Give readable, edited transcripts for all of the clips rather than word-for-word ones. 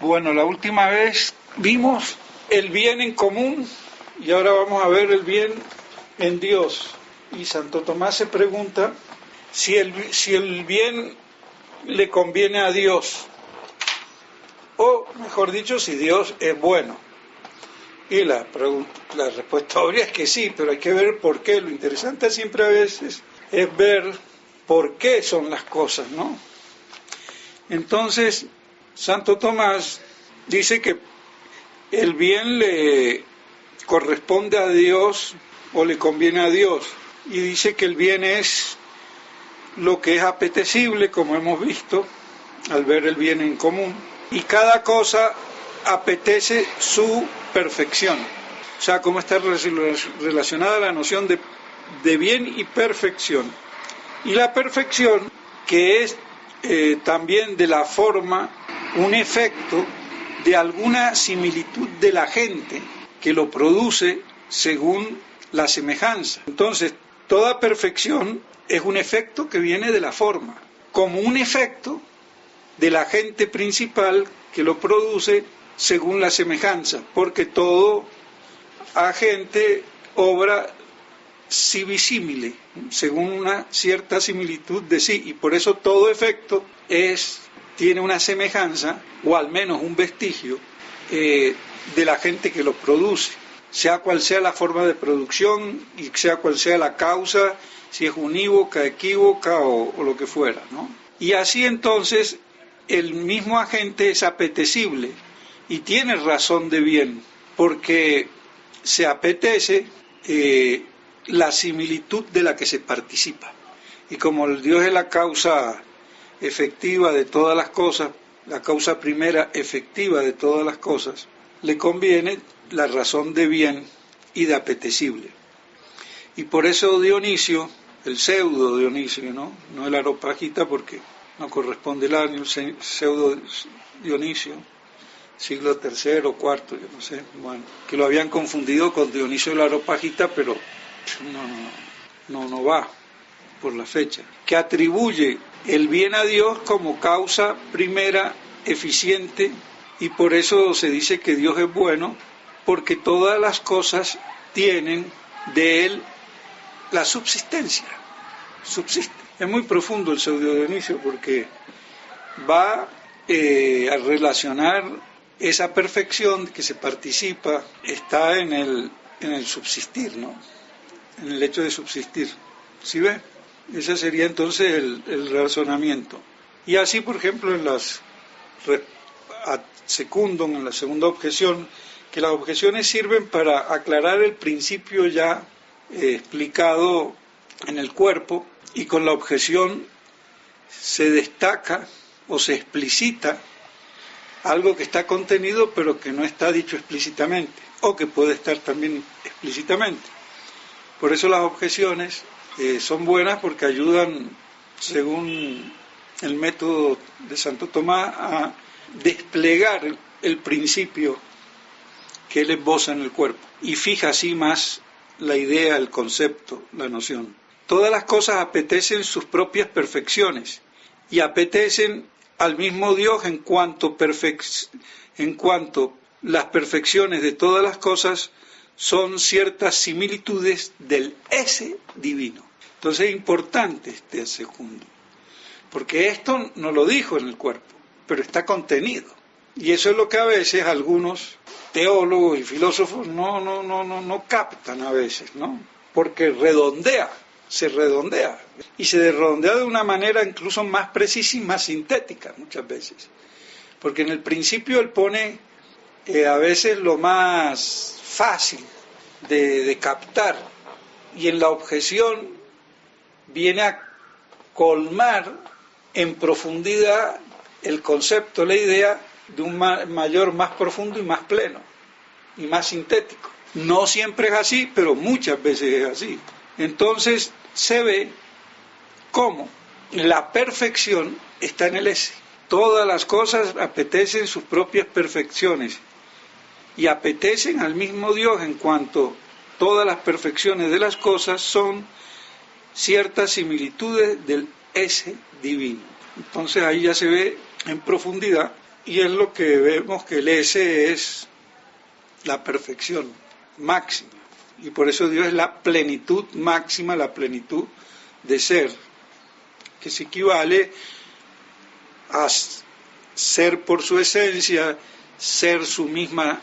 Bueno, la última vez vimos el bien en común y ahora vamos a ver el bien en Dios. Y Santo Tomás se pregunta si el bien le conviene a Dios, o mejor dicho, si Dios es bueno. Y la respuesta obvia es que sí, pero hay que ver por qué. Lo interesante siempre a veces es ver por qué son las cosas, ¿no? Entonces, Santo Tomás dice que el bien le corresponde a Dios o le conviene a Dios, y dice que el bien es lo que es apetecible, como hemos visto, al ver el bien en común, y cada cosa apetece su perfección. O sea, cómo está relacionada la noción de bien y perfección. Y la perfección, que es también de la forma, un efecto de alguna similitud de la gente que lo produce según la semejanza. Entonces, toda perfección es un efecto que viene de la forma, como un efecto de la gente principal que lo produce según la semejanza, porque todo agente obra sivisímile, según una cierta similitud de sí, y por eso todo efecto tiene una semejanza, o al menos un vestigio, de la gente que lo produce, sea cual sea la forma de producción y sea cual sea la causa, si es unívoca, equívoca o lo que fuera, ¿no? Y así entonces el mismo agente es apetecible y tiene razón de bien, porque se apetece la similitud de la que se participa. Y como el Dios es la causa efectiva de todas las cosas, la causa primera efectiva de todas las cosas, le conviene la razón de bien y de apetecible. Y por eso Dionisio, el pseudo Dionisio, no el Areopagita, porque no corresponde el año, el pseudo Dionisio, siglo III o IV, yo no sé, bueno, que lo habían confundido con Dionisio el Areopagita, pero no va por la fecha, que atribuye el bien a Dios como causa primera eficiente, y por eso se dice que Dios es bueno, porque todas las cosas tienen de él la subsistencia, subsiste. Es muy profundo el pseudo Dionisio porque va a relacionar esa perfección que se participa, está en el subsistir, ¿no? En el hecho de subsistir. ¿Sí ve? Ese sería entonces el razonamiento. Y así, por ejemplo, en la segunda objeción, que las objeciones sirven para aclarar el principio ya explicado en el cuerpo, y con la objeción se destaca o se explicita algo que está contenido pero que no está dicho explícitamente, o que puede estar también explícitamente. Por eso las objeciones son buenas, porque ayudan, según el método de Santo Tomás, a desplegar el principio que él esboza en el cuerpo y fija así más la idea, el concepto, la noción. Todas las cosas apetecen sus propias perfecciones y apetecen al mismo Dios en cuanto las perfecciones de todas las cosas son ciertas similitudes del ese divino. Entonces es importante este segundo, porque esto no lo dijo en el cuerpo, pero está contenido. Y eso es lo que a veces algunos teólogos y filósofos no captan a veces, ¿no? Porque se redondea, y se redondea de una manera incluso más precisa y más sintética muchas veces. Porque en el principio él pone a veces lo más fácil de captar, y en la objeción viene a colmar en profundidad el concepto, la idea de un mayor, más profundo y más pleno y más sintético. No siempre es así, pero muchas veces es así. Entonces se ve cómo la perfección está en el ese. Todas las cosas apetecen sus propias perfecciones y apetecen al mismo Dios, en cuanto todas las perfecciones de las cosas son ciertas similitudes del ese divino. Entonces ahí ya se ve en profundidad y es lo que vemos que el S es la perfección máxima. Y por eso Dios es la plenitud máxima, la plenitud de ser, que se equivale a ser por su esencia, ser su misma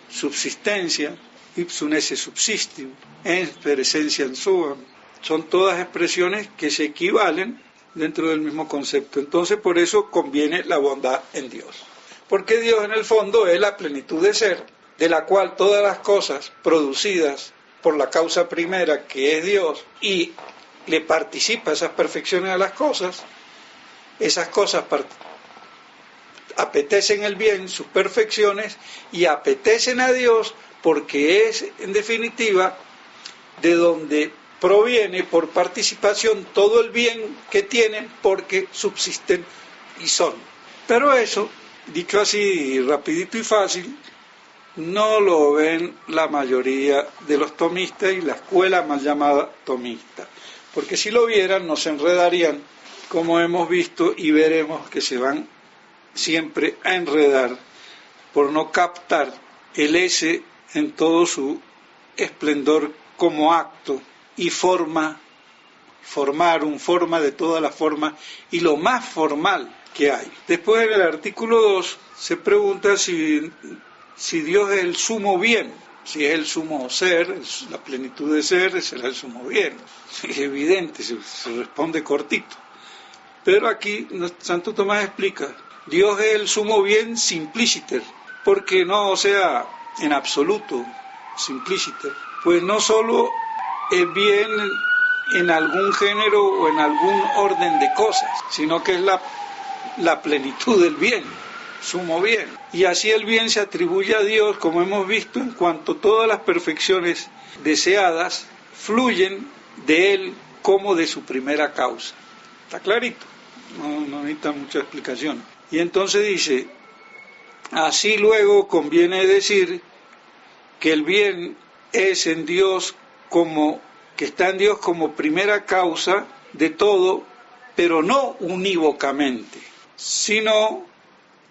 subsistencia, ipsum esse subsistium, ens per essentiam suam. Son todas expresiones que se equivalen dentro del mismo concepto. Entonces, por eso conviene la bondad en Dios. Porque Dios, en el fondo, es la plenitud de ser, de la cual todas las cosas producidas por la causa primera, que es Dios, y le participa esas perfecciones a las cosas, esas cosas apetecen el bien, sus perfecciones, y apetecen a Dios porque es, en definitiva, de donde proviene por participación todo el bien que tienen porque subsisten y son. Pero eso, dicho así rapidito y fácil, no lo ven la mayoría de los tomistas y la escuela mal llamada tomista, porque si lo vieran no se enredarían, como hemos visto y veremos que se van siempre a enredar por no captar el S en todo su esplendor como acto y forma de todas las formas y lo más formal que hay. Después, en el artículo 2 se pregunta si Dios es el sumo bien, si es el sumo ser, la plenitud de ser, será el sumo bien. Es evidente, se responde cortito. Pero aquí Santo Tomás explica, Dios es el sumo bien simpliciter, porque no, o sea, en absoluto, simpliciter, pues no solo es bien en algún género o en algún orden de cosas, sino que es la plenitud del bien, sumo bien. Y así el bien se atribuye a Dios, como hemos visto, en cuanto todas las perfecciones deseadas fluyen de Él como de su primera causa. ¿Está clarito? No necesita mucha explicación. Y entonces dice, así luego conviene decir que el bien es en Dios que está en Dios como primera causa de todo, pero no unívocamente, sino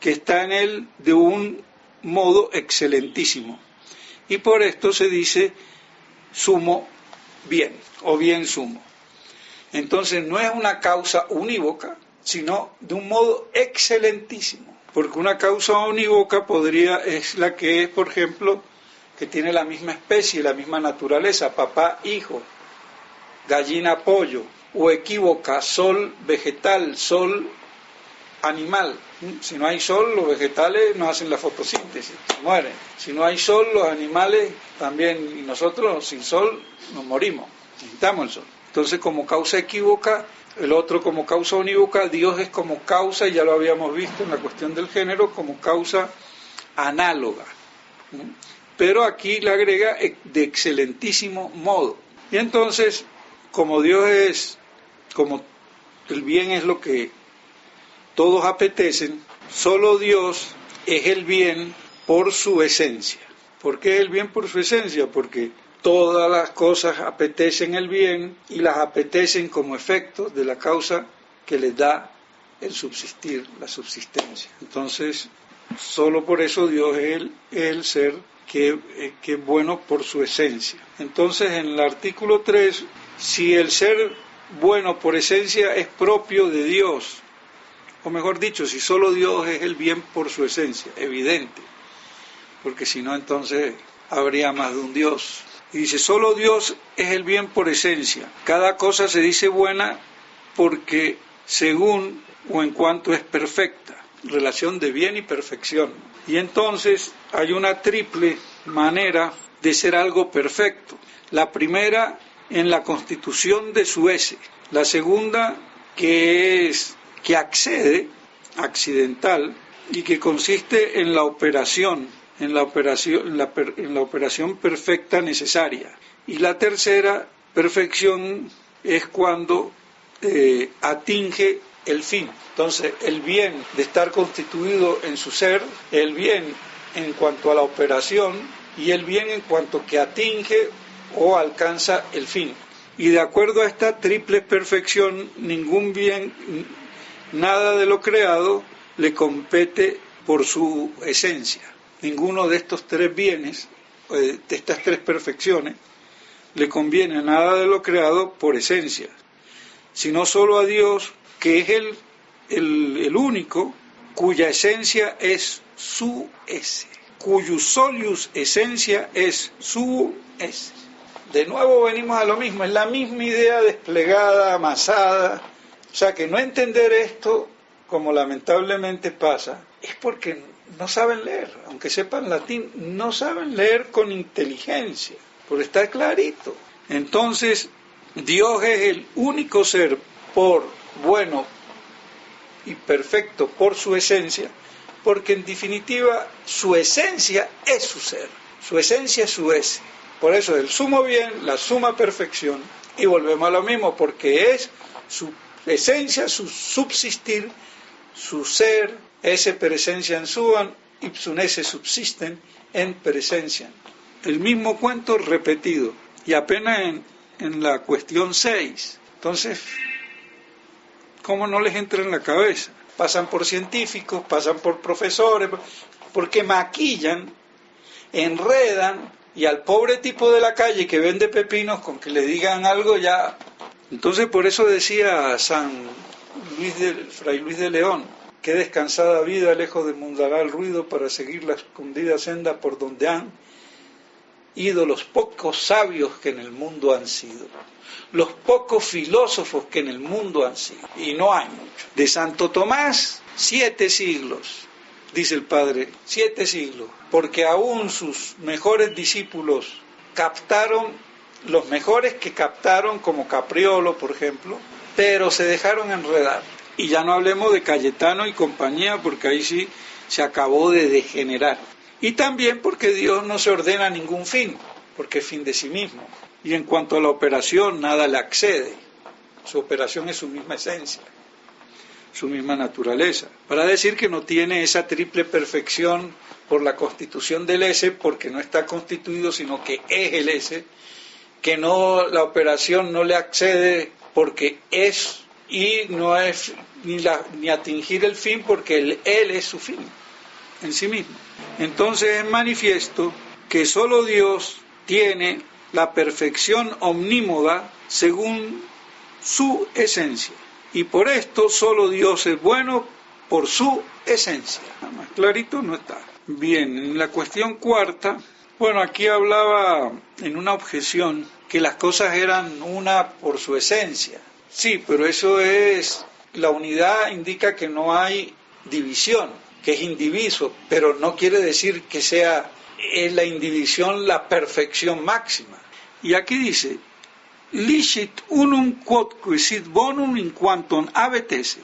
que está en Él de un modo excelentísimo. Y por esto se dice sumo bien, o bien sumo. Entonces no es una causa unívoca, sino de un modo excelentísimo. Porque una causa unívoca es la que es, por ejemplo, que tiene la misma especie, la misma naturaleza, papá, hijo, gallina, pollo, o equívoca, sol vegetal, sol animal. Si no hay sol, los vegetales no hacen la fotosíntesis, se mueren. Si no hay sol, los animales también, y nosotros sin sol nos morimos, necesitamos el sol. Entonces, como causa equívoca, el otro como causa unívoca, Dios es como causa, y ya lo habíamos visto en la cuestión del género, como causa análoga. Pero aquí le agrega de excelentísimo modo. Y entonces, como el bien es lo que todos apetecen, solo Dios es el bien por su esencia. ¿Por qué es el bien por su esencia? Porque todas las cosas apetecen el bien y las apetecen como efecto de la causa que les da el subsistir, la subsistencia. Entonces, solo por eso Dios es el ser que es bueno por su esencia. Entonces, en el artículo 3, si el ser bueno por esencia es propio de Dios, o mejor dicho, si solo Dios es el bien por su esencia, evidente, porque si no, entonces habría más de un Dios. Y dice, solo Dios es el bien por esencia. Cada cosa se dice buena porque según o en cuanto es perfecta. Relación de bien y perfección. Y entonces hay una triple manera de ser algo perfecto. La primera, en la constitución de su ese. La segunda, que accede, accidental, y que consiste en la operación perfecta necesaria. Y la tercera perfección es cuando atinge el fin. Entonces, el bien de estar constituido en su ser, el bien en cuanto a la operación y el bien en cuanto que atinge o alcanza el fin. Y de acuerdo a esta triple perfección, ningún bien, nada de lo creado le compete por su esencia. Ninguno de estos tres bienes, de estas tres perfecciones, le conviene a nada de lo creado por esencia, sino solo a Dios, que es el único cuya esencia es su esse, cuyo solius esencia es su esse. De nuevo venimos a lo mismo, es la misma idea desplegada, amasada. O sea que no entender esto, como lamentablemente pasa, es porque no saben leer, aunque sepan latín, no saben leer con inteligencia, por estar clarito. Entonces, Dios es el único ser bueno y perfecto por su esencia, porque en definitiva su esencia es su ser, su esencia es su esse. Por eso el sumo bien, la suma perfección, y volvemos a lo mismo, porque es su esencia, su subsistir, su ser, esse per essentiam suam, ipsum esse subsisten en per essentiam. El mismo cuento repetido, y apenas en la cuestión 6. Entonces, ¿cómo no les entra en la cabeza? Pasan por científicos, pasan por profesores, porque maquillan, enredan, y al pobre tipo de la calle que vende pepinos, con que le digan algo ya. Entonces, por eso decía Fray Luis de León: qué descansada vida lejos de mundaral el ruido, para seguir la escondida senda por donde han ido los pocos sabios que en el mundo han sido, los pocos filósofos que en el mundo han sido, y no hay mucho. De Santo Tomás, 7 siglos, dice el padre, 7 siglos, porque aún sus mejores discípulos captaron, los mejores que captaron, como Capriolo, por ejemplo, pero se dejaron enredar. Y ya no hablemos de Cayetano y compañía, porque ahí sí se acabó de degenerar. Y también porque Dios no se ordena a ningún fin, porque es fin de sí mismo. Y en cuanto a la operación, nada le accede. Su operación es su misma esencia, su misma naturaleza. Para decir que no tiene esa triple perfección por la constitución del esse, porque no está constituido, sino que es el esse, que no, la operación no le accede porque es, y no es ni atingir el fin, porque él es su fin en sí mismo. Entonces es manifiesto que solo Dios tiene la perfección omnímoda según su esencia, y por esto solo Dios es bueno por su esencia. Nada más clarito no está. Bien, en la cuestión cuarta, bueno, aquí hablaba en una objeción que las cosas eran una por su esencia. Sí, pero eso es, la unidad indica que no hay división, que es indiviso, pero no quiere decir que sea la indivisión la perfección máxima. Y aquí dice: licit unum quodque sit bonum in quantum habet esse.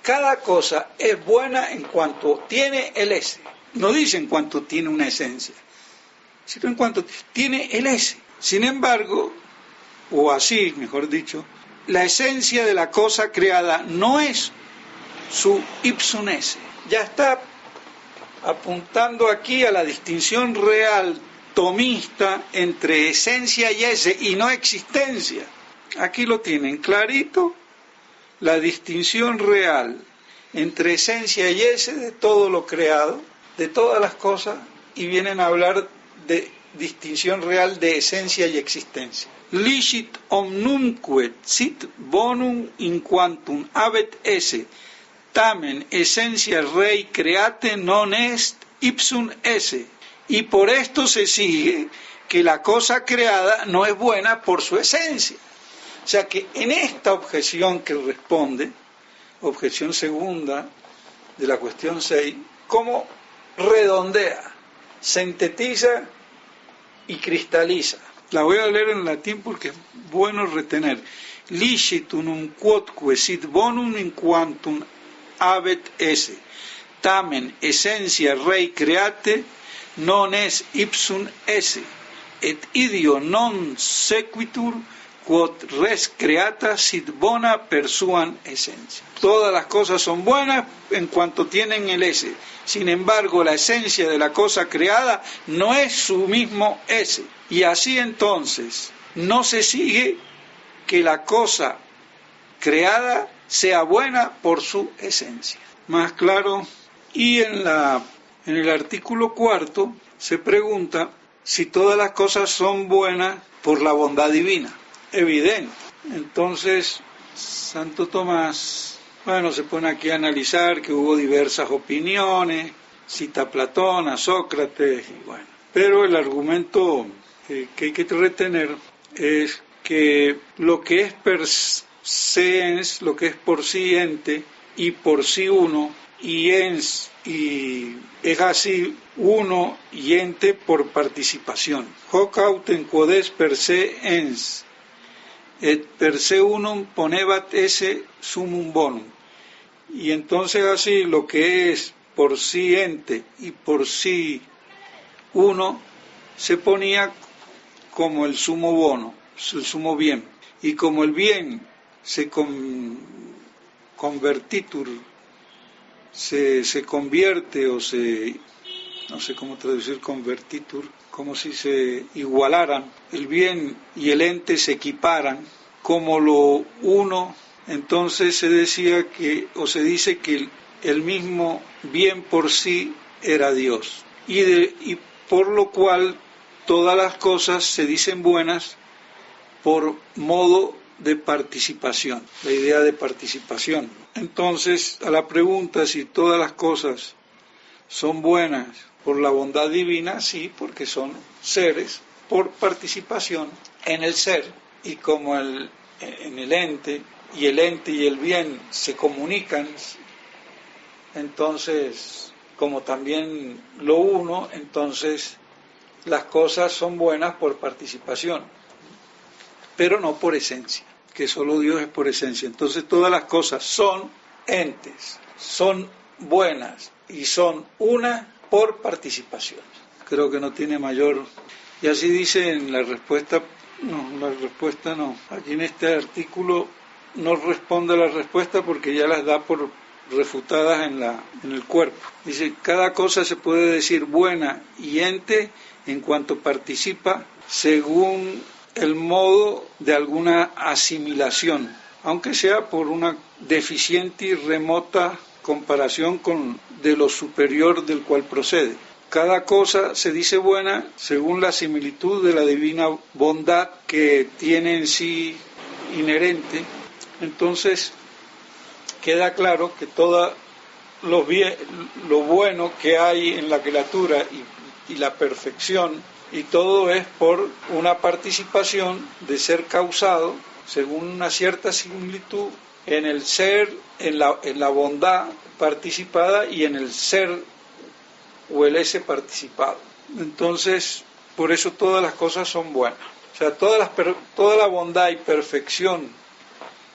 Cada cosa es buena en cuanto tiene el esse. No dice en cuanto tiene una esencia, sino en cuanto tiene el esse. Sin embargo, o así, mejor dicho, la esencia de la cosa creada no es su ipsum esse. Ya está apuntando aquí a la distinción real tomista entre esencia y esse, y no existencia. Aquí lo tienen clarito, la distinción real entre esencia y esse de todo lo creado, de todas las cosas, y vienen a hablar de distinción real de esencia y existencia. Licit omnumque sit bonum in quantum habet esse, tamen esencia rei create non est ipsum esse. Y por esto se sigue que la cosa creada no es buena por su esencia. O sea que en esta objeción que responde, objeción segunda de la cuestión 6, como redondea, sintetiza y cristaliza. La voy a leer en latín porque es bueno retener. Licit unum quodque sit bonum in quantum habet esse, tamen essentia rei create non est ipsum esse, et idio non sequitur quod res creata sit bona per suam essentia. Todas las cosas son buenas en cuanto tienen el esse. Sin embargo, la esencia de la cosa creada no es su mismo esse. Y así entonces no se sigue que la cosa creada sea buena por su esencia. Más claro, Y en el artículo 4 se pregunta si todas las cosas son buenas por la bondad divina. Evidente. Entonces, Santo Tomás, bueno, se pone aquí a analizar que hubo diversas opiniones, cita a Platón, a Sócrates, y bueno. Pero el argumento que hay que retener es que lo que es per se ens, lo que es por sí ente, y por sí uno, y ens, y es así uno y ente por participación. Hoc autem quod est per se ens, et per se unum ponebat esse summum bonum. Y entonces así lo que es por sí ente y por sí uno se ponía como el sumo bono, el sumo bien. Y como el bien se convertitur, se convierte o se, no sé cómo traducir convertitur, como si se igualaran, el bien y el ente se equiparan como lo uno, entonces se decía que, o se dice que el mismo bien por sí era Dios, y por lo cual todas las cosas se dicen buenas por modo de participación, la idea de participación. Entonces, a la pregunta si todas las cosas son buenas por la bondad divina, sí, porque son seres por participación en el ser, y como en el ente y el bien se comunican, entonces, como también lo uno, entonces las cosas son buenas por participación, pero no por esencia, que solo Dios es por esencia. Entonces todas las cosas son entes, son buenas y son una por participación. Creo que no tiene mayor. Y así dice en la respuesta, no, aquí en este artículo no responde a la respuesta porque ya las da por refutadas en el cuerpo. Dice, cada cosa se puede decir buena y ente en cuanto participa según el modo de alguna asimilación, aunque sea por una deficiente y remota comparación con de lo superior del cual procede. Cada cosa se dice buena según la similitud de la divina bondad que tiene en sí inherente. Entonces queda claro que todo lo bueno que hay en la criatura y la perfección, y todo es por una participación de ser causado según una cierta similitud en el ser, en la bondad participada y en el ser o el ese participado. Entonces, por eso todas las cosas son buenas. O sea, toda la bondad y perfección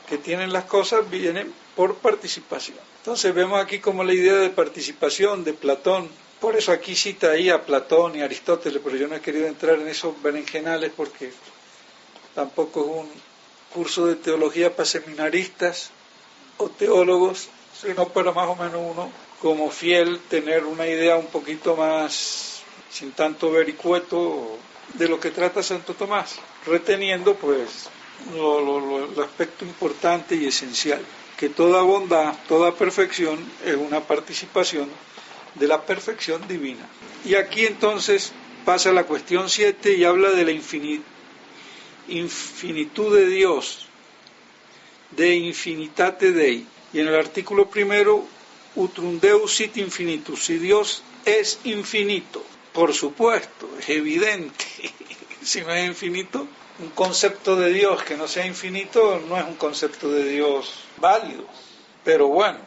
que tienen las cosas vienen por participación. Entonces vemos aquí como la idea de participación de Platón. Por eso aquí cita ahí a Platón y Aristóteles, pero yo no he querido entrar en esos berenjenales porque tampoco es un curso de teología para seminaristas o teólogos, sino para más o menos uno como fiel tener una idea un poquito más, sin tanto vericueto, de lo que trata Santo Tomás, reteniendo pues el aspecto importante y esencial, que toda bondad, toda perfección es una participación de la perfección divina. Y aquí entonces pasa la cuestión 7 y habla de la infinitud de Dios, de infinitate Dei. Y en el artículo primero, utrum Deus sit infinitus, si Dios es infinito, por supuesto, es evidente. Si no es infinito, un concepto de Dios que no sea infinito no es un concepto de Dios válido. Pero bueno,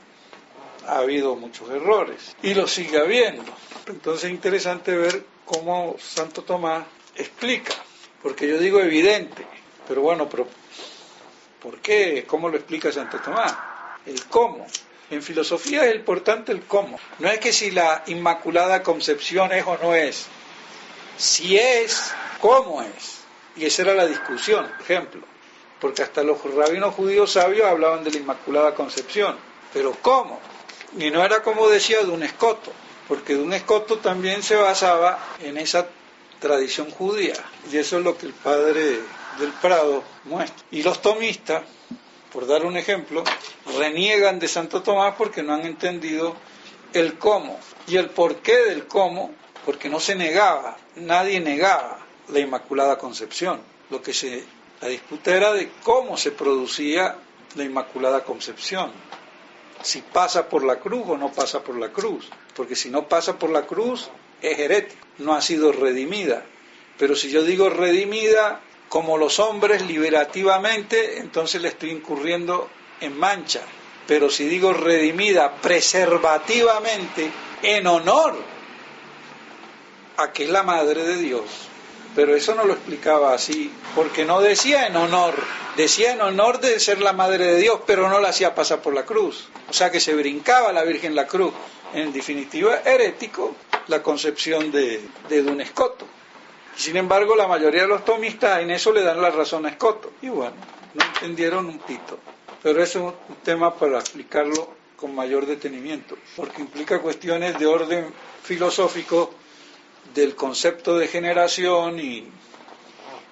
ha habido muchos errores y lo sigue habiendo. Entonces es interesante ver cómo Santo Tomás explica, porque yo digo evidente, pero bueno, ¿por qué? ¿Cómo lo explica Santo Tomás? El cómo. En filosofía es importante el cómo. No es que si la Inmaculada Concepción es o no es. Si es, ¿cómo es? Y esa era la discusión, por ejemplo. Porque hasta los rabinos judíos sabios hablaban de la Inmaculada Concepción. Pero ¿cómo? Y no era como decía Duns Scotus, porque Duns Scotus también se basaba en esa tradición judía. Y eso es lo que el padre del Prado muestra. Y los tomistas, por dar un ejemplo, reniegan de Santo Tomás porque no han entendido el cómo y el porqué del cómo, porque no se negaba, nadie negaba la Inmaculada Concepción. La disputa era de cómo se producía la Inmaculada Concepción. Si pasa por la cruz o no pasa por la cruz. Porque si no pasa por la cruz, es herético, no ha sido redimida. Pero si yo digo redimida como los hombres liberativamente, entonces le estoy incurriendo en mancha. Pero si digo redimida preservativamente, en honor a que es la Madre de Dios. Pero eso no lo explicaba así, porque no decía en honor de ser la Madre de Dios, pero no la hacía pasar por la cruz. O sea que se brincaba la Virgen la cruz. En definitiva, herético la concepción de Duns Scotus. Sin embargo, la mayoría de los tomistas en eso le dan la razón a Scotus. Y bueno, no entendieron un pito. Pero eso es un tema para explicarlo con mayor detenimiento, porque implica cuestiones de orden filosófico del concepto de generación y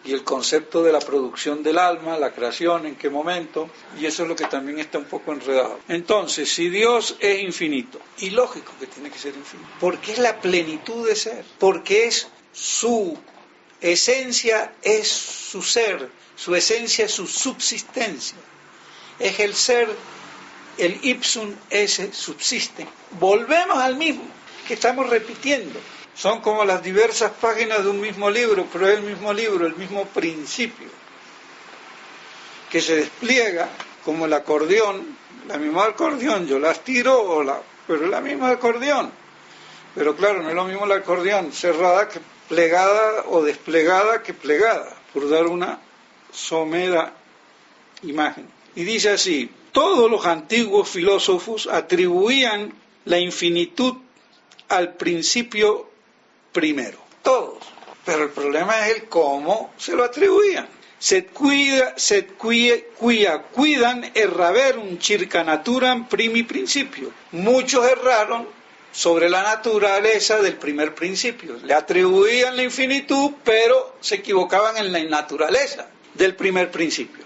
el concepto de la producción del alma, la creación, en qué momento, y eso es lo que también está un poco enredado. Entonces, si Dios es infinito, y lógico que tiene que ser infinito, porque es la plenitud de ser, porque es su esencia, es su ser, su esencia es su subsistencia, es el ser, el ipsum esse subsiste. Volvemos al mismo, que estamos repitiendo. Son como las diversas páginas de un mismo libro, pero es el mismo libro, el mismo principio, que se despliega como el acordeón, la misma acordeón, yo las tiro, pero es la misma acordeón. Pero claro, no es lo mismo el acordeón cerrada que plegada o desplegada que plegada, por dar una somera imagen. Y dice así: todos los antiguos filósofos atribuían la infinitud al principio primero, todos, pero el problema es el cómo se lo atribuían. Sed quia quidam erraverum circa naturam primi principio. Muchos erraron sobre la naturaleza del primer principio, le atribuían la infinitud, pero se equivocaban en la naturaleza del primer principio,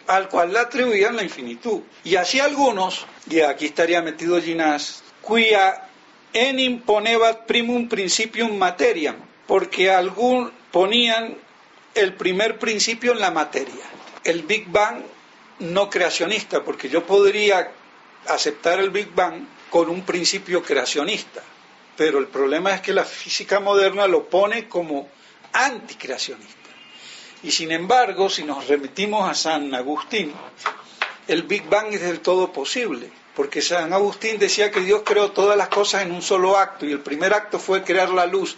al cual le atribuían la infinitud. Y así algunos, y aquí estaría metido Ginás, quia enim ponebat primum principium materiam, porque algún ponían el primer principio en la materia. El Big Bang no creacionista, porque yo podría aceptar el Big Bang con un principio creacionista, pero el problema es que la física moderna lo pone como anticreacionista. Y sin embargo, si nos remitimos a San Agustín, el Big Bang es del todo posible, porque San Agustín decía que Dios creó todas las cosas en un solo acto, y el primer acto fue crear la luz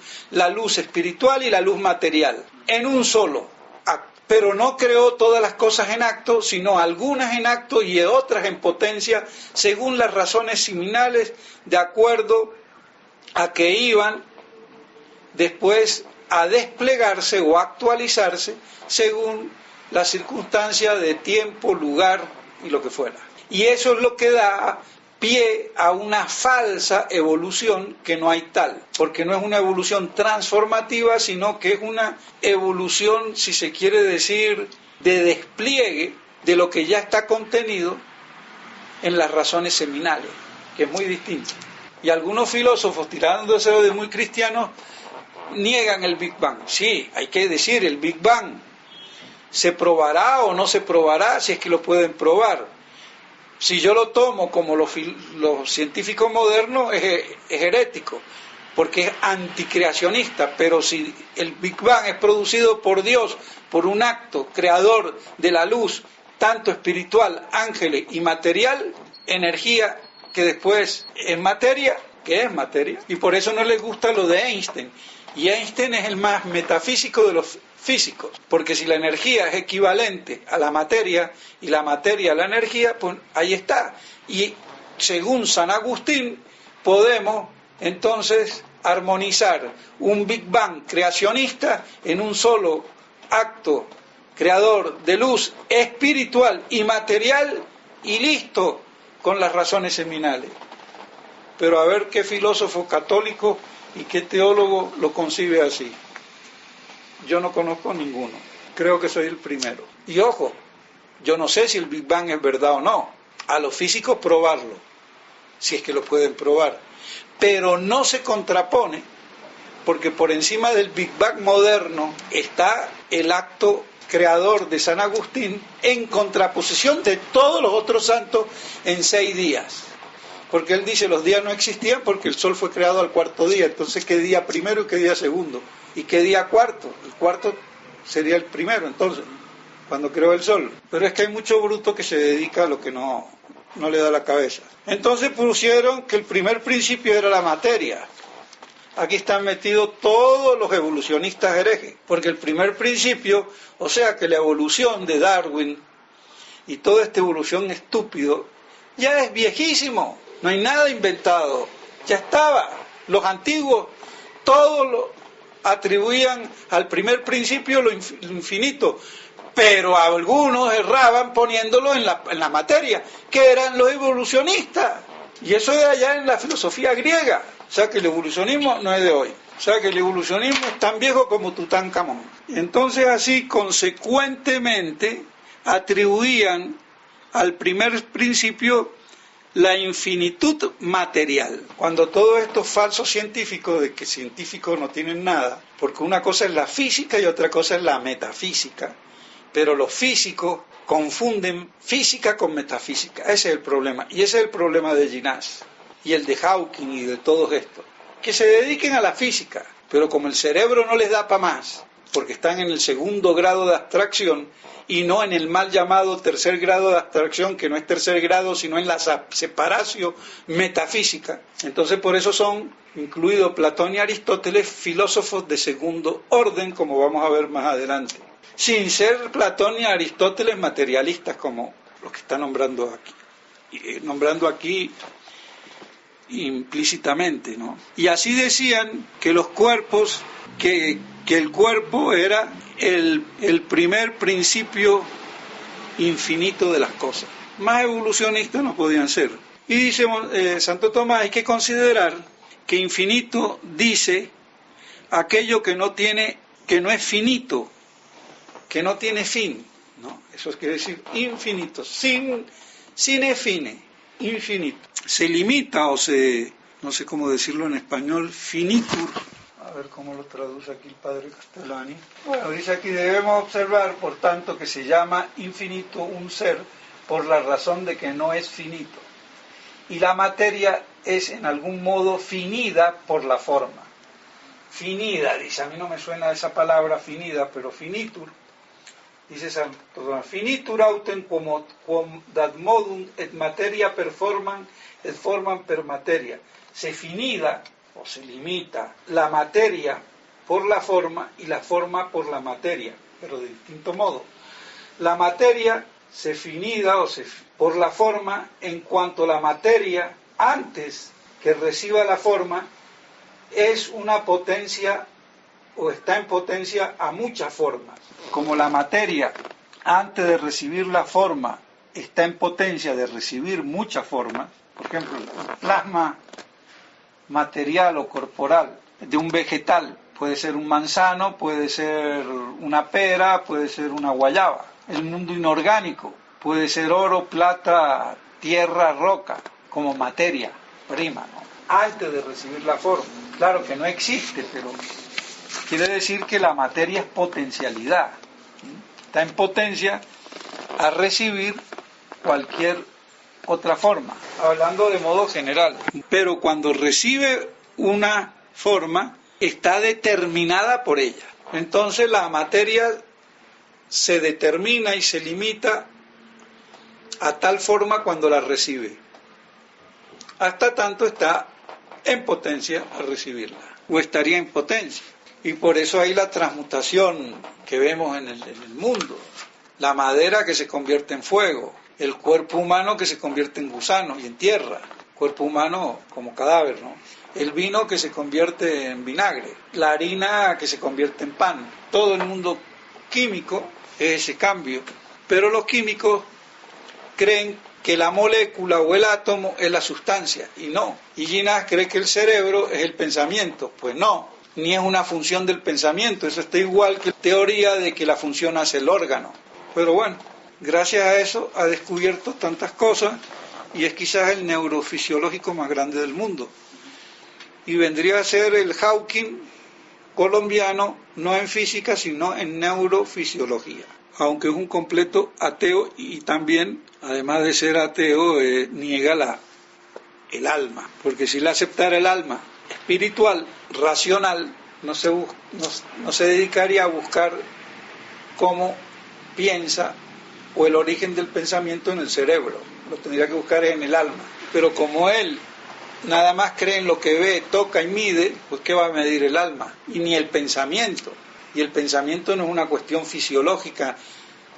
espiritual y la luz material, en un solo acto. Pero no creó todas las cosas en acto, sino algunas en acto y otras en potencia, según las razones seminales, de acuerdo a que iban después a desplegarse o actualizarse según la circunstancia de tiempo, lugar y lo que fuera. Y eso es lo que da pie a una falsa evolución, que no hay tal, porque no es una evolución transformativa, sino que es una evolución, si se quiere decir, de despliegue de lo que ya está contenido en las razones seminales, que es muy distinto. Y algunos filósofos, tirándose de muy cristianos, niegan el Big Bang. Sí, hay que decir, el Big Bang se probará o no se probará, si es que lo pueden probar. Si yo lo tomo como los científicos modernos, es herético, porque es anticreacionista. Pero si el Big Bang es producido por Dios, por un acto creador de la luz, tanto espiritual, ángeles y material, energía que después es materia, que es materia, y por eso no les gusta lo de Einstein. Y Einstein es el más metafísico de los físicos, porque si la energía es equivalente a la materia y la materia a la energía, pues ahí está. Y según San Agustín podemos entonces armonizar un Big Bang creacionista en un solo acto creador de luz espiritual y material, y listo, con las razones seminales. Pero a ver qué filósofo católico y qué teólogo lo concibe así. Yo no conozco ninguno, creo que soy el primero. Y ojo, yo no sé si el Big Bang es verdad o no, a los físicos probarlo, si es que lo pueden probar. Pero no se contrapone, porque por encima del Big Bang moderno está el acto creador de San Agustín en contraposición de todos los otros santos en 6 días. Porque él dice los días no existían porque el sol fue creado al cuarto día. Entonces, ¿qué día primero y qué día segundo? ¿Y qué día cuarto? El cuarto sería el primero, entonces, cuando creó el sol. Pero es que hay mucho bruto que se dedica a lo que no le da la cabeza. Entonces pusieron que el primer principio era la materia. Aquí están metidos todos los evolucionistas herejes, porque el primer principio, o sea que la evolución de Darwin y toda esta evolución estúpido, ya es viejísimo, no hay nada inventado, ya estaba. Los antiguos todos lo atribuían al primer principio lo infinito, pero algunos erraban poniéndolo en la materia, que eran los evolucionistas, y eso es allá en la filosofía griega. O sea que el evolucionismo no es de hoy. O sea que el evolucionismo es tan viejo como Tutankamón. Entonces así consecuentemente atribuían al primer principio la infinitud material. Cuando todos estos falsos científicos, de que científicos no tienen nada, porque una cosa es la física y otra cosa es la metafísica, pero los físicos confunden física con metafísica. Ese es el problema. Y ese es el problema de Ginás y el de Hawking y de todos estos, que se dediquen a la física, pero como el cerebro no les da para más, porque están en el segundo grado de abstracción y no en el mal llamado tercer grado de abstracción, que no es tercer grado sino en la separación metafísica, entonces por eso son, incluido Platón y Aristóteles, filósofos de segundo orden, como vamos a ver más adelante, sin ser Platón y Aristóteles materialistas como los que está nombrando aquí implícitamente, ¿no? Y así decían que los cuerpos, que el cuerpo era el primer principio infinito de las cosas. Más evolucionistas no podían ser. Y dice Santo Tomás, hay que considerar que infinito dice aquello que no es finito, que no tiene fin, ¿no? Eso quiere decir infinito, sin fine, infinito. Se limita o no sé cómo decirlo en español, finitur. A ver cómo lo traduce aquí el padre Castellani. Bueno, dice aquí, debemos observar, por tanto, que se llama infinito un ser por la razón de que no es finito. Y la materia es en algún modo finida por la forma. Finida, dice, a mí no me suena esa palabra finida, pero finitur. Dice Santo Tomás, finitur autem quod dat modum et materia performan et forman per materia. Se finida o se limita la materia por la forma y la forma por la materia, pero de distinto modo. La materia se finida por la forma en cuanto la materia, antes que reciba la forma, es una potencia o está en potencia a muchas formas. Como la materia, antes de recibir la forma, está en potencia de recibir muchas formas, por ejemplo, el plasma material o corporal de un vegetal, puede ser un manzano, puede ser una pera, puede ser una guayaba. El mundo inorgánico puede ser oro, plata, tierra, roca, como materia prima, ¿no? Antes de recibir la forma. Claro que no existe, pero quiere decir que la materia es potencialidad. Está en potencia a recibir cualquier otra forma, hablando de modo general. Pero cuando recibe una forma, está determinada por ella. Entonces la materia se determina y se limita a tal forma cuando la recibe. Hasta tanto está en potencia a recibirla, o estaría en potencia. Y por eso hay la transmutación que vemos en el mundo. La madera que se convierte en fuego, el cuerpo humano que se convierte en gusano y en tierra, cuerpo humano como cadáver, ¿no? El vino que se convierte en vinagre, la harina que se convierte en pan. Todo el mundo químico es ese cambio, pero los químicos creen que la molécula o el átomo es la sustancia, y no. Y Ginás cree que el cerebro es el pensamiento, pues no, ni es una función del pensamiento. Eso está igual que la teoría de que la función hace el órgano. Pero bueno, gracias a eso ha descubierto tantas cosas y es quizás el neurofisiológico más grande del mundo. Y vendría a ser el Hawking colombiano, no en física, sino en neurofisiología. Aunque es un completo ateo y también, además de ser ateo, niega el alma. Porque si le aceptara el alma espiritual, racional, no se dedicaría a buscar cómo piensa o el origen del pensamiento en el cerebro. Lo tendría que buscar en el alma. Pero como él nada más cree en lo que ve, toca y mide, pues ¿qué va a medir el alma? Y ni el pensamiento. Y el pensamiento no es una cuestión fisiológica,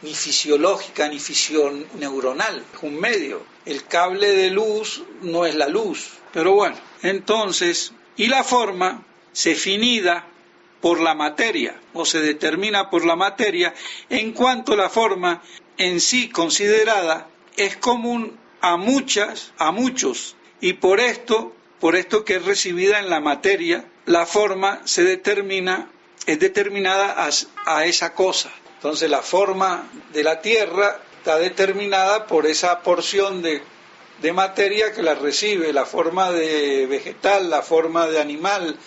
ni fisioneuronal, es un medio. El cable de luz no es la luz. Pero bueno, entonces, y la forma se finida por la materia, o se determina por la materia, en cuanto la forma en sí considerada es común a muchos, y por esto que es recibida en la materia, la forma es determinada a esa cosa. Entonces la forma de la tierra está determinada por esa porción de materia que la recibe, la forma de vegetal, la forma de animal,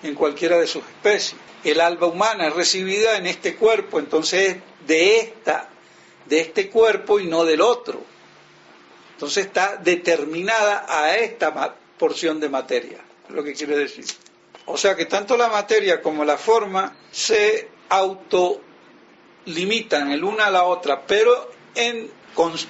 en cualquiera de sus especies. El alma humana es recibida en este cuerpo, entonces de este cuerpo y no del otro. Entonces está determinada a esta porción de materia, es lo que quiere decir. O sea que tanto la materia como la forma se autolimitan el una a la otra, pero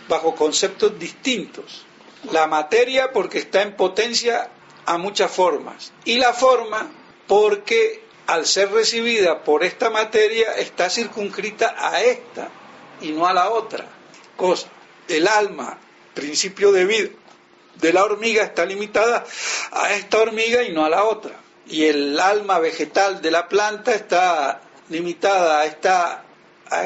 bajo conceptos distintos. La materia porque está en potencia a muchas formas, y la forma porque al ser recibida por esta materia está circunscrita a esta y no a la otra cosa. El alma, principio de vida de la hormiga, está limitada a esta hormiga y no a la otra. Y el alma vegetal de la planta está limitada a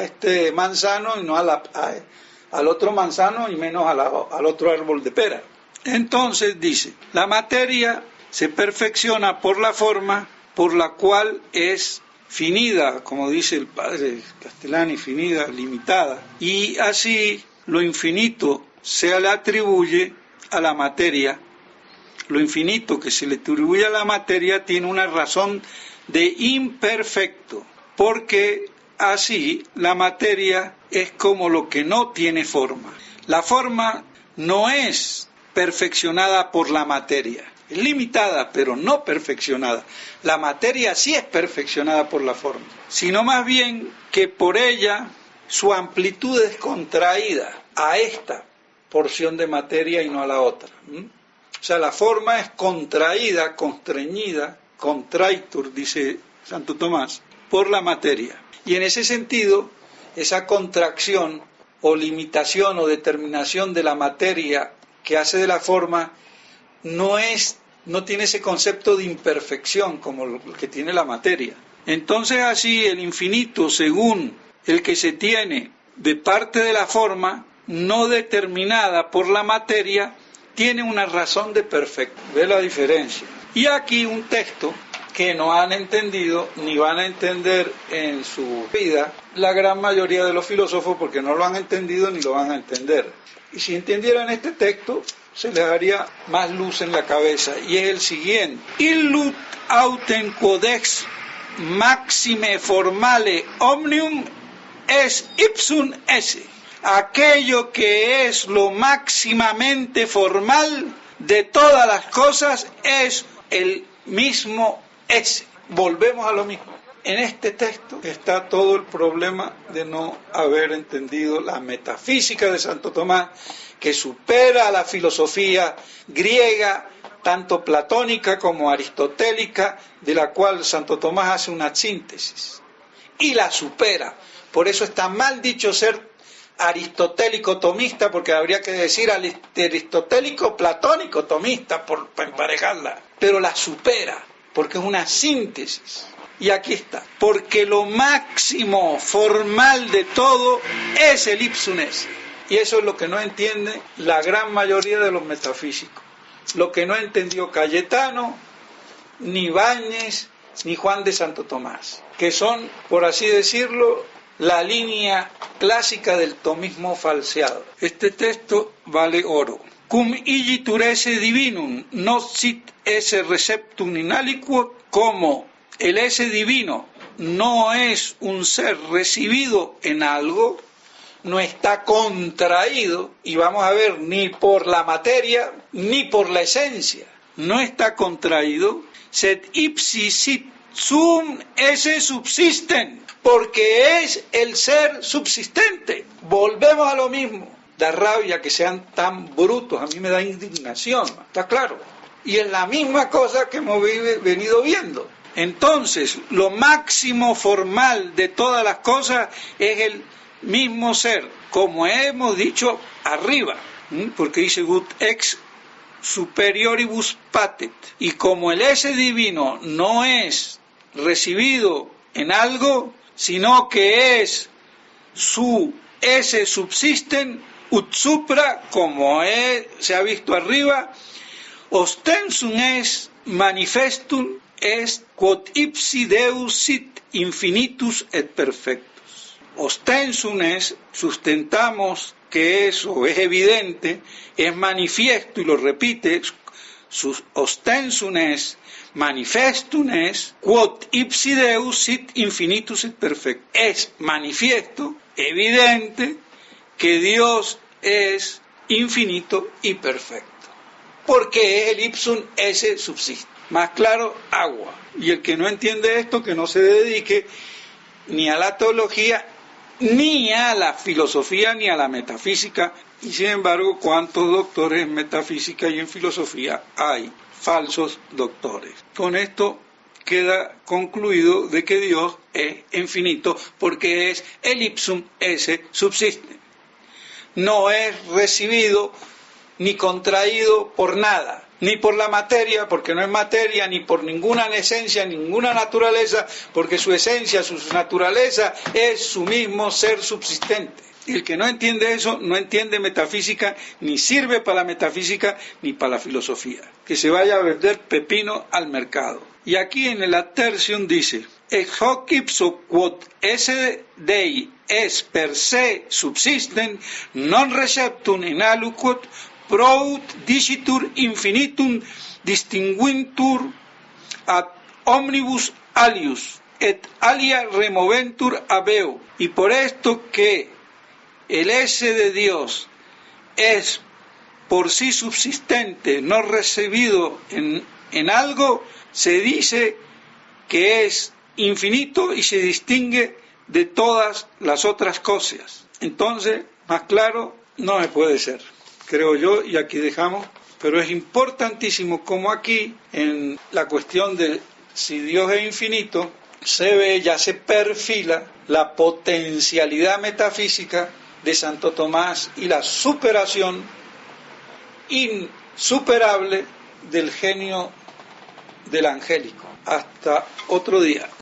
este manzano y no al otro manzano y menos al otro árbol de pera. Entonces dice, la materia se perfecciona por la forma por la cual es finida, como dice el padre Castellani, finida, limitada, y así lo infinito se le atribuye a la materia. Lo infinito que se le atribuye a la materia tiene una razón de imperfecto, porque así la materia es como lo que no tiene forma. La forma no es perfeccionada por la materia, es limitada pero no perfeccionada. La materia sí es perfeccionada por la forma, sino más bien que por ella su amplitud es contraída a esta porción de materia y no a la otra. O sea, la forma es contraída, constreñida, contraitur, dice Santo Tomás, por la materia. Y en ese sentido, esa contracción o limitación o determinación de la materia que hace de la forma no tiene ese concepto de imperfección como el que tiene la materia. Entonces así el infinito, según el que se tiene de parte de la forma, no determinada por la materia, tiene una razón de perfecto. ¿Ve la diferencia? Y aquí un texto que no han entendido ni van a entender en su vida la gran mayoría de los filósofos, porque no lo han entendido ni lo van a entender. Y si entendieran este texto, se les daría más luz en la cabeza, y es el siguiente: Illut autem codex maxime formale omnium es ipsum esse. Aquello que es lo máximamente formal de todas las cosas es el mismo ese. Volvemos a lo mismo. En este texto está todo el problema de no haber entendido la metafísica de Santo Tomás, que supera a la filosofía griega, tanto platónica como aristotélica, de la cual Santo Tomás hace una síntesis y la supera. Por eso está mal dicho ser aristotélico tomista, porque habría que decir aristotélico platónico tomista para emparejarla, pero la supera porque es una síntesis. Y aquí está: porque lo máximo formal de todo es el ipsum esse. Y eso es lo que no entiende la gran mayoría de los metafísicos, lo que no entendió Cayetano, ni Ibáñez, ni Juan de Santo Tomás, que son, por así decirlo, la línea clásica del tomismo falseado. Este texto vale oro. cum igitur esse divinum not sit esse receptum in aliquot, como el esse divino no es un ser recibido en algo, no está contraído, y vamos a ver, ni por la materia ni por la esencia, no está contraído, sed ipsi sit sum esse subsisten, porque es el ser subsistente. Volvemos a lo mismo. Da rabia que sean tan brutos, a mí me da indignación, ¿está claro? Y es la misma cosa que hemos venido viendo. Entonces, lo máximo formal de todas las cosas es el mismo ser, como hemos dicho arriba, porque dice ut ex superioribus patet, y como el ese divino no es recibido en algo, sino que es su ese subsisten ut supra, como se ha visto arriba, ostensum es manifestum est quod ipsi Deus sit infinitus et perfectus. Ostensum es, sustentamos que eso es evidente, es manifiesto, y lo repite, ostensum es, manifestum es, quod ipsi Deus sit infinitus et perfectus. Es manifiesto, evidente, que Dios es infinito y perfecto, porque es el ipsum esse subsiste. Más claro, agua. Y el que no entiende esto, que no se dedique ni a la teología, ni a la filosofía, ni a la metafísica. Y sin embargo, ¿cuántos doctores en metafísica y en filosofía hay? Falsos doctores. Con esto queda concluido de que Dios es infinito, porque es el ipsum esse subsiste. No es recibido ni contraído por nada, ni por la materia, porque no es materia, ni por ninguna esencia, ninguna naturaleza, porque su esencia, su naturaleza es su mismo ser subsistente. Y el que no entiende eso, no entiende metafísica, ni sirve para la metafísica, ni para la filosofía. Que se vaya a vender pepino al mercado. Y aquí en el Ad Tertium dice, ex hoc ipso quod esse Dei es per se subsisten, non receptum in aliquot, prout dicitur infinitum distinguintur ad omnibus alius, et alia removentur abeo. Y por esto que el ese de Dios es por sí subsistente, no recibido en algo, se dice que es infinito y se distingue de todas las otras cosas. Entonces, más claro no me puede ser, creo yo, y aquí dejamos. Pero es importantísimo como aquí, en la cuestión de si Dios es infinito, se ve, ya se perfila la potencialidad metafísica de Santo Tomás y la superación insuperable del genio del angélico. Hasta otro día.